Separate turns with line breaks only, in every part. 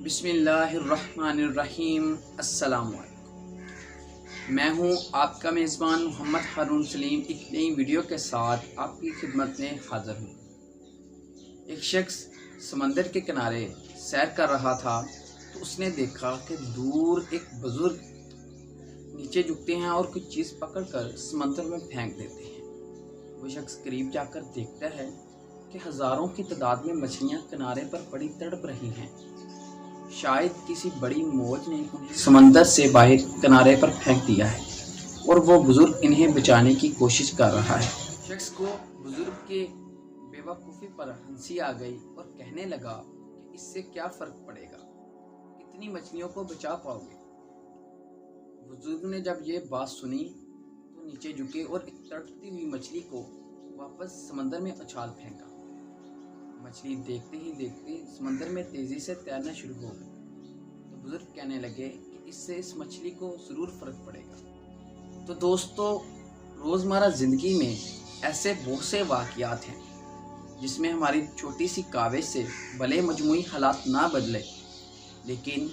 بسم اللہ الرحمن الرحیم۔ السلام علیکم، میں ہوں آپ کا میزبان محمد ہارون سلیم، ایک نئی ویڈیو کے ساتھ آپ کی خدمت میں حاضر ہوں۔ ایک شخص سمندر کے کنارے سیر کر رہا تھا تو اس نے دیکھا کہ دور ایک بزرگ نیچے جھکتے ہیں اور کچھ چیز پکڑ کر سمندر میں پھینک دیتے ہیں۔ وہ شخص قریب جا کر دیکھتا ہے کہ ہزاروں کی تعداد میں مچھلیاں کنارے پر پڑی تڑپ رہی ہیں۔ شاید کسی بڑی موج نے انہیں سمندر سے باہر کنارے پر پھینک دیا ہے اور وہ بزرگ انہیں بچانے کی کوشش کر رہا ہے۔ شخص کو بزرگ کے بے وقوفی پر ہنسی آ گئی اور کہنے لگا کہ اس سے کیا فرق پڑے گا، کتنی مچھلیوں کو بچا پاؤ گے۔ بزرگ نے جب یہ بات سنی تو نیچے جھکے اور ایک تڑپتی ہوئی مچھلی کو واپس سمندر میں اچھال پھینکا۔ مچھلی دیکھتے ہی دیکھتے سمندر میں تیزی سے تیرنا شروع ہو گئی تو بزرگ کہنے لگے کہ اس سے اس مچھلی کو ضرور فرق پڑے گا۔ تو دوستو، روزمرہ زندگی میں ایسے بہت سے واقعات ہیں جس میں ہماری چھوٹی سی کاوش سے بھلے مجموعی حالات نہ بدلے لیکن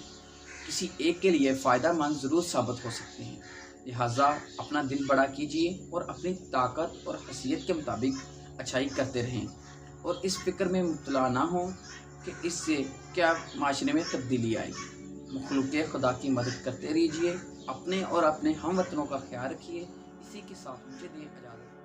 کسی ایک کے لیے فائدہ مند ضرور ثابت ہو سکتے ہیں۔ لہٰذا اپنا دل بڑا کیجیے اور اپنی طاقت اور حیثیت کے مطابق اچھائی کرتے رہیں اور اس فکر میں مبتلا نہ ہوں کہ اس سے کیا معاشرے میں تبدیلی آئے گی۔ مخلوق خدا کی مدد کرتے رہیے، اپنے اور اپنے ہم وطنوں کا خیال رکھیے۔ اسی کے ساتھ مجھے دیں اجازت۔